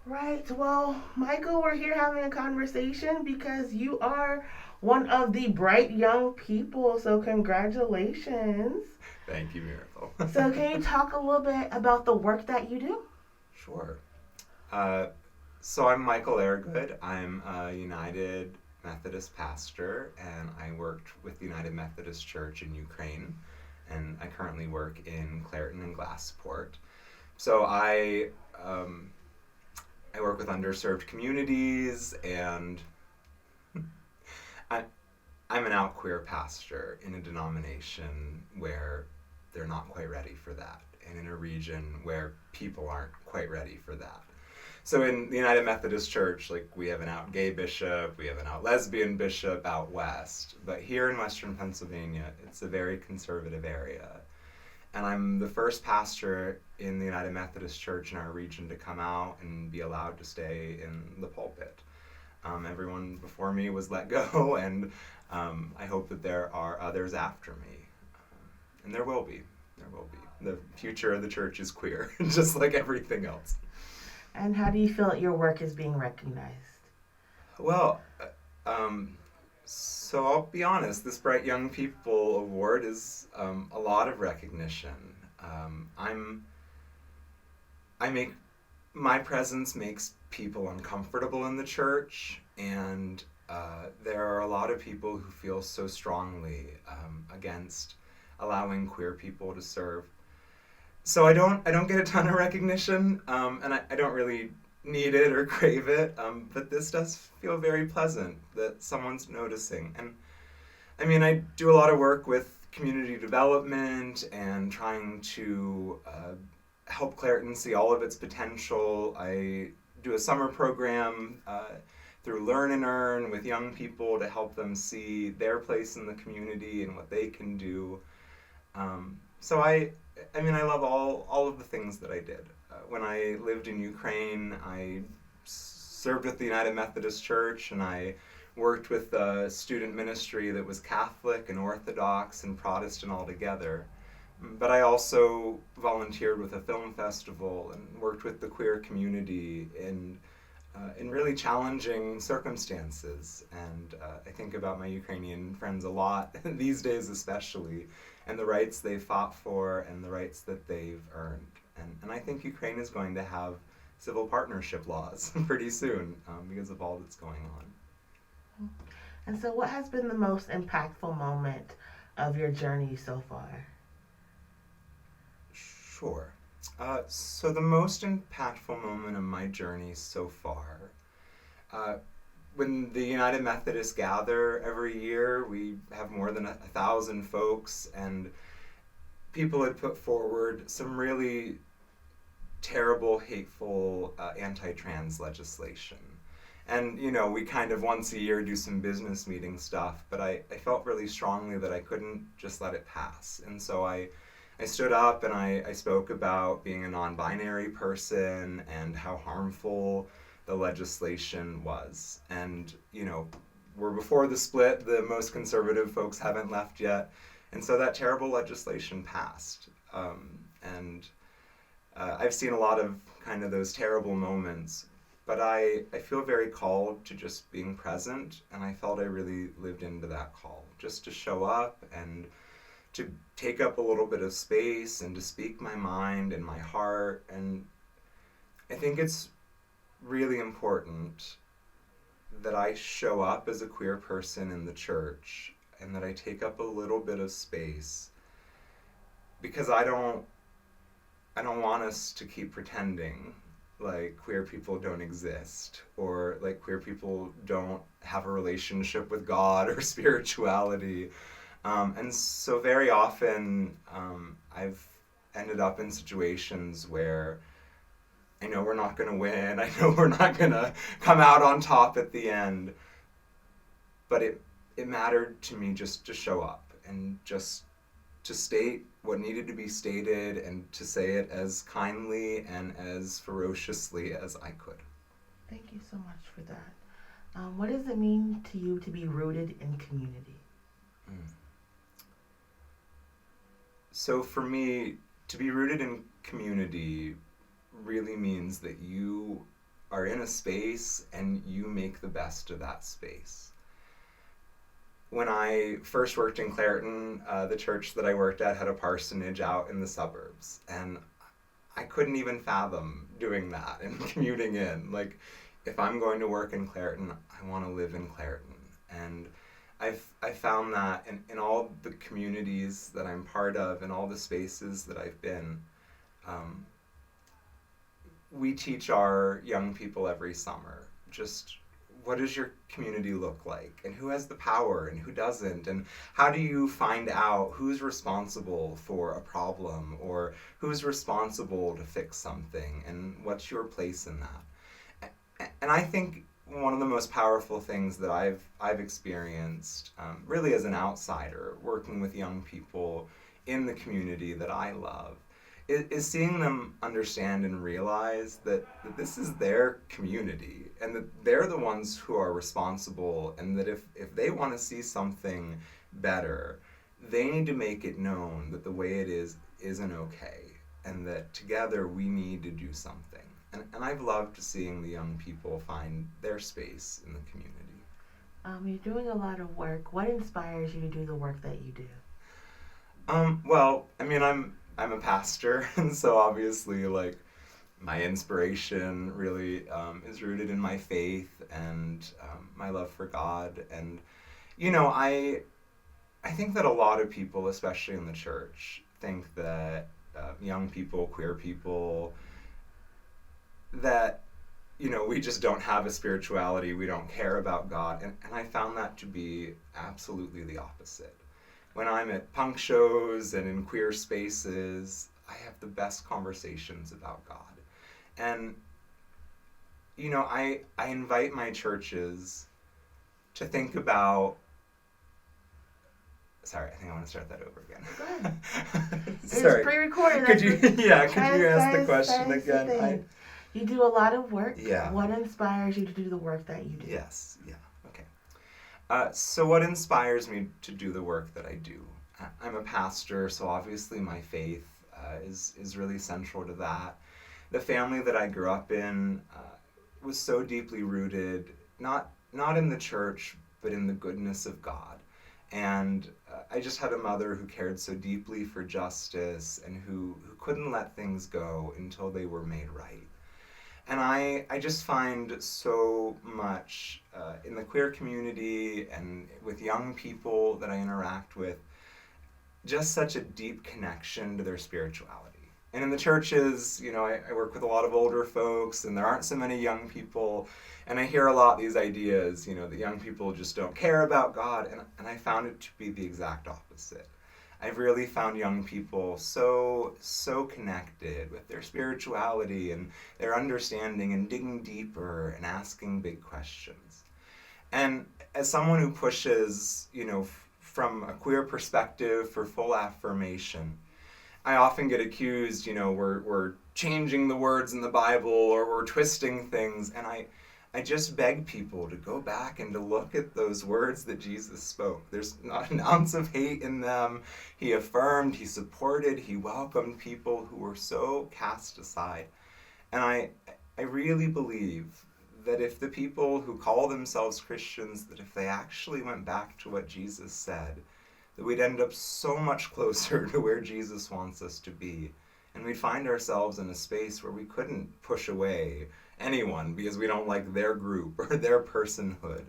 Right. Well, Michael, we're here having a conversation because you are one of the bright young people. So, congratulations. Thank you, Miracle. So, can you talk a little bit about the work that you do? Sure. Uh, so I'm Michael Airgood. I'm a United Methodist pastor, and I worked with the United Methodist Church in Ukraine, and I currently work in Clareton and Glassport. So um, I work with underserved communities, and I, I'm an out queer pastor in a denomination where they're not quite ready for that, and in a region where people aren't quite ready for that. So in the United Methodist Church, like we have an out gay bishop, we have an out lesbian bishop out west, but here in Western Pennsylvania, it's a very conservative area. And I'm the first pastor in the United Methodist Church in our region to come out and be allowed to stay in the pulpit. Everyone before me was let go, and I hope that there are others after me. And there will be. There will be. The future of the church is queer, just like everything else. And how do you feel that your work is being recognized? Well, so I'll be honest. This Bright Young People Award is a lot of recognition. I'm I make my presence makes people uncomfortable in the church, and there are a lot of people who feel so strongly against allowing queer people to serve. So I don't get a ton of recognition, and I don't really need it or crave it. But this does feel very pleasant that someone's noticing. And I mean, I do a lot of work with community development and trying to help Clareton see all of its potential. I do a summer program through Learn and Earn with young people to help them see their place in the community and what they can do. So I mean, I love all of the things that I did. When I lived in Ukraine, I served with the United Methodist Church, and I worked with a student ministry that was Catholic and Orthodox and Protestant all together. But I also volunteered with a film festival and worked with the queer community in really challenging circumstances. And I think about my Ukrainian friends a lot, these days especially, and the rights they fought for and the rights that they've earned. And I think Ukraine is going to have civil partnership laws pretty soon because of all that's going on. And so, what has been the most impactful moment of your journey so far? Sure. So the most impactful moment of my journey so far, uh, when the United Methodists gather every year, we have more than 1,000 folks, and people had put forward some really terrible, hateful anti-trans legislation. And, you know, we kind of once a year do some business meeting stuff, but I felt really strongly that I couldn't just let it pass. And so I stood up and I spoke about being a non binary person and how harmful the legislation was. And, you know, we're before the split, the most conservative folks haven't left yet. And so that terrible legislation passed. And I've seen a lot of kind of those terrible moments, but I feel very called to just being present, and I felt I really lived into that call, just to show up and to take up a little bit of space and to speak my mind and my heart. And I think it's really important that I show up as a queer person in the church and that I take up a little bit of space because I don't want us to keep pretending like queer people don't exist or like queer people don't have a relationship with God or spirituality. And so very often I've ended up in situations where I know we're not going to win. I know we're not going to come out on top at the end. But it mattered to me just to show up and just to state what needed to be stated and to say it as kindly and as ferociously as I could. Thank you so much for that. What does it mean to you to be rooted in community? Mm. So for me, to be rooted in community really means that you are in a space and you make the best of that space. When I first worked in Clareton, the church that I worked at had a parsonage out in the suburbs, and I couldn't even fathom doing that and commuting in. Like, if I'm going to work in Clareton, I want to live in Clareton. And I found that in all the communities that I'm part of, in all the spaces that I've been, we teach our young people every summer just what does your community look like, and who has the power and who doesn't, and how do you find out who's responsible for a problem or who's responsible to fix something, and what's your place in that. And I think one of the most powerful things that I've experienced, really as an outsider, working with young people in the community that I love, is seeing them understand and realize that this is their community and that they're the ones who are responsible, and that if they want to see something better, they need to make it known that the way it is isn't okay, and that together we need to do something. And I've loved seeing the young people find their space in the community. You're doing a lot of work. What inspires you to do the work that you do? Well, I mean, I'm a pastor, and so obviously, like, my inspiration really is rooted in my faith and my love for God. And, you know, I think that a lot of people, especially in the church, think that young people, queer people, that, you know, we just don't have a spirituality, we don't care about God. And I found that to be absolutely the opposite. When I'm at punk shows and in queer spaces, I have the best conversations about God. And, you know, I invite my churches to think about... Sorry, I think I want to start that over again. Go ahead. Sorry. It's pre-recorded. Could you ask the question again? You do a lot of work. Yeah. What inspires you to do the work that you do? Yes, yeah, okay. So what inspires me to do the work that I do? I'm a pastor, so obviously my faith is really central to that. The family that I grew up in was so deeply rooted, not in the church, but in the goodness of God. And I just had a mother who cared so deeply for justice and who couldn't let things go until they were made right. And I just find so much in the queer community and with young people that I interact with, just such a deep connection to their spirituality. And in the churches, you know, I work with a lot of older folks, and there aren't so many young people, and I hear a lot these ideas, you know, that young people just don't care about God, and I found it to be the exact opposite. I've really found young people so connected with their spirituality and their understanding and digging deeper and asking big questions. And as someone who pushes, you know, from a queer perspective for full affirmation, I often get accused, you know, we're changing the words in the Bible or we're twisting things, and I just beg people to go back and to look at those words that Jesus spoke. There's not an ounce of hate in them. He affirmed, he supported, he welcomed people who were so cast aside. And I really believe that if the people who call themselves Christians, that if they actually went back to what Jesus said, that we'd end up so much closer to where Jesus wants us to be. And we'd find ourselves in a space where we couldn't push away anyone because we don't like their group or their personhood.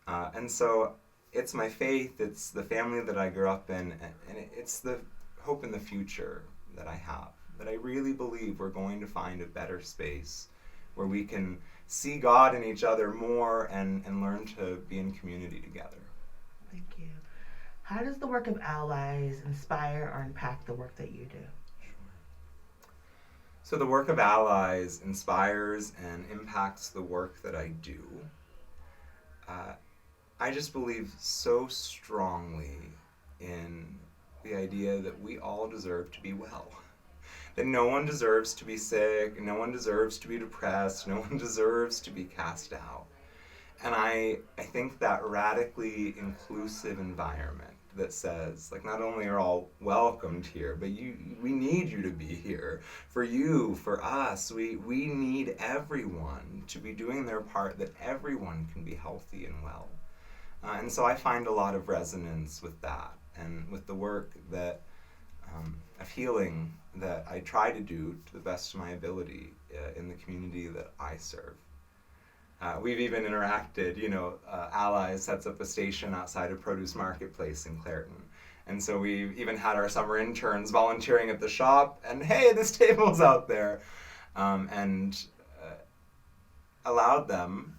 And so it's my faith, it's the family that I grew up in, and it's the hope in the future that I have, that I really believe we're going to find a better space where we can see God in each other more and learn to be in community together. Thank you. How does the work of Allies inspire or impact the work that you do? So the work of Allies inspires and impacts the work that I do. I just believe so strongly in the idea that we all deserve to be well. That no one deserves to be sick, no one deserves to be depressed, no one deserves to be cast out. And I think that radically inclusive environment that says, like, not only are all welcomed here, but we need you to be here. For you, for us, we need everyone to be doing their part, that everyone can be healthy and well. And so I find a lot of resonance with that, and with the work that of healing that I try to do to the best of my ability in the community that I serve. We've even interacted, Allies sets up a station outside of Produce Marketplace in Clareton. And so we've even had our summer interns volunteering at the shop, and hey, this table's out there. And allowed them,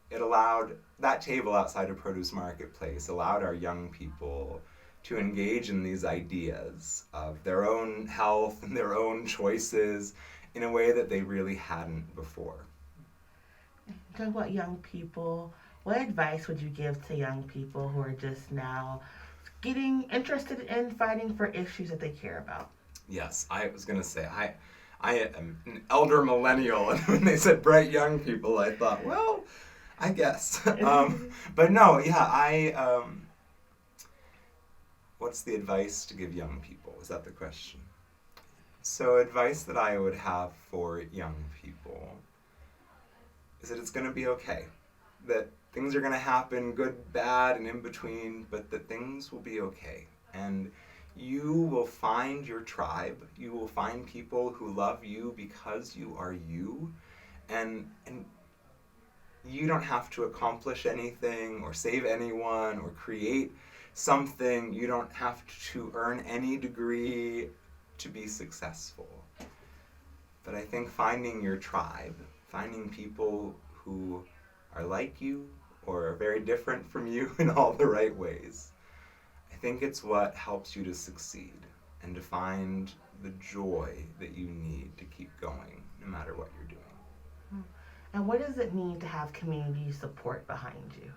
it allowed that table outside of Produce Marketplace, allowed our young people to engage in these ideas of their own health and their own choices in a way that they really hadn't before. Talking about young people, what advice would you give to young people who are just now getting interested in fighting for issues that they care about? Yes, I was going to say, I am an elder millennial, and when they said bright young people, I thought, well, I guess. But no, yeah, what's the advice to give young people? Is that the question? So advice that I would have for young people is that it's going to be okay. That things are going to happen, good, bad, and in between, but that things will be okay. And you will find your tribe. You will find people who love you because you are you. And you don't have to accomplish anything or save anyone or create something. You don't have to earn any degree to be successful. But I think finding your tribe, finding people who are like you or are very different from you in all the right ways, I think it's what helps you to succeed and to find the joy that you need to keep going no matter what you're doing. And what does it mean to have community support behind you?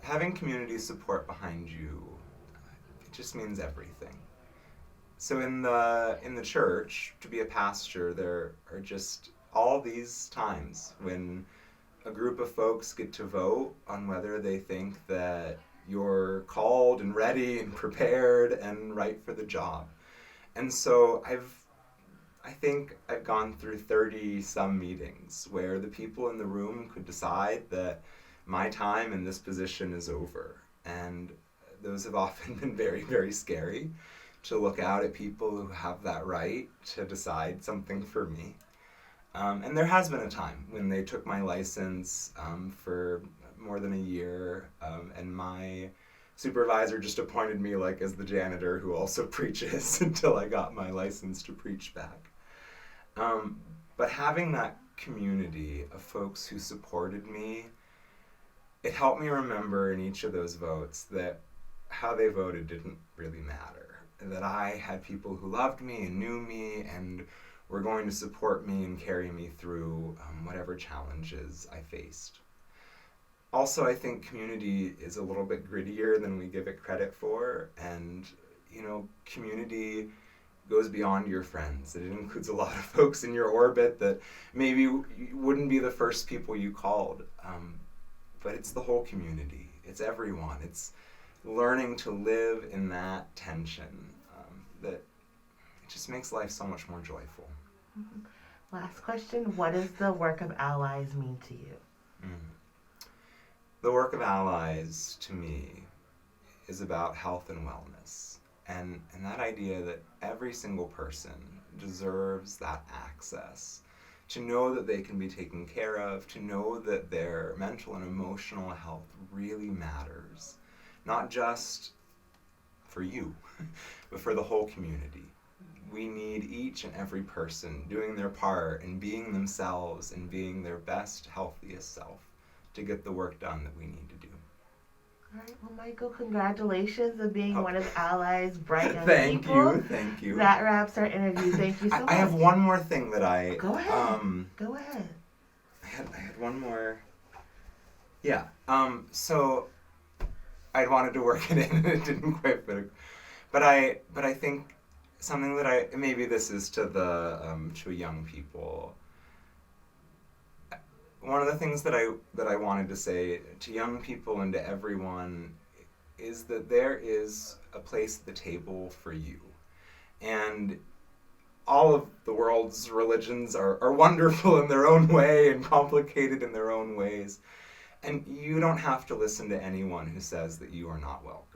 Having community support behind you, it just means everything. So in the church, to be a pastor, there are just all these times when a group of folks get to vote on whether they think that you're called and ready and prepared and right for the job. And so I think I've gone through 30 some meetings where the people in the room could decide that my time in this position is over. And those have often been very, very scary, to look out at people who have that right to decide something for me. And there has been a time when they took my license for more than a year, and my supervisor just appointed me like as the janitor who also preaches until I got my license to preach back. But having that community of folks who supported me, it helped me remember in each of those votes that how they voted didn't really matter. That I had people who loved me and knew me and were going to support me and carry me through whatever challenges I faced. Also, I think community is a little bit grittier than we give it credit for, and community goes beyond your friends. It includes a lot of folks in your orbit that maybe wouldn't be the first people you called, but it's the whole community. It's everyone. It's learning to live in that tension that it just makes life so much more joyful. Mm-hmm. Last question, what does the work of Allies mean to you? The work of Allies, to me, is about health and wellness. And that idea that every single person deserves that access, to know that they can be taken care of, to know that their mental and emotional health really matters. Not just for you, but for the whole community. We need each and every person doing their part and being themselves and being their best, healthiest self to get the work done that we need to do. All right, well, Michael, congratulations on being one of Allies' bright young people. Thank you. That wraps our interview. Thank you so much. I have one more thing that I... Go ahead. Go ahead. I had one more... Yeah. So I'd wanted to work it in and it didn't quite fit. But I think something that maybe this is to young people. One of the things that I wanted to say to young people and to everyone is that there is a place at the table for you. And all of the world's religions are wonderful in their own way and complicated in their own ways. And you don't have to listen to anyone who says that you are not welcome.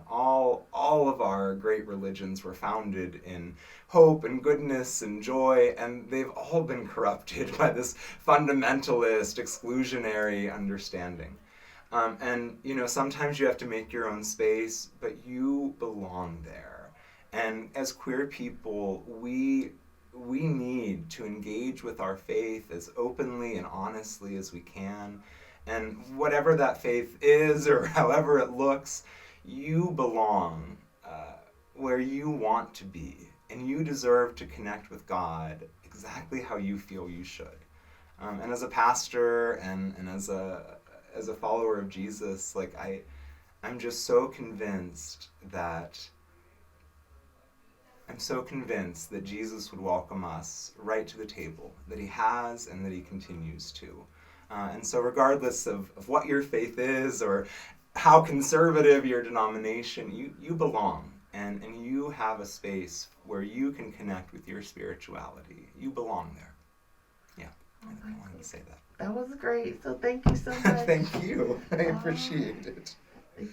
All of our great religions were founded in hope and goodness and joy, and they've all been corrupted by this fundamentalist, exclusionary understanding. And, sometimes you have to make your own space, but you belong there. And as queer people, we need to engage with our faith as openly and honestly as we can. And whatever that faith is or however it looks, you belong where you want to be. And you deserve to connect with God exactly how you feel you should. And as a pastor and as a follower of Jesus, I'm just so convinced that Jesus would welcome us right to the table, that he has and that he continues to. And so regardless of what your faith is or how conservative your denomination, you belong. And you have a space where you can connect with your spirituality. You belong there. Yeah, I wanted to say that. That was great. So thank you so much. Thank you. I appreciate it.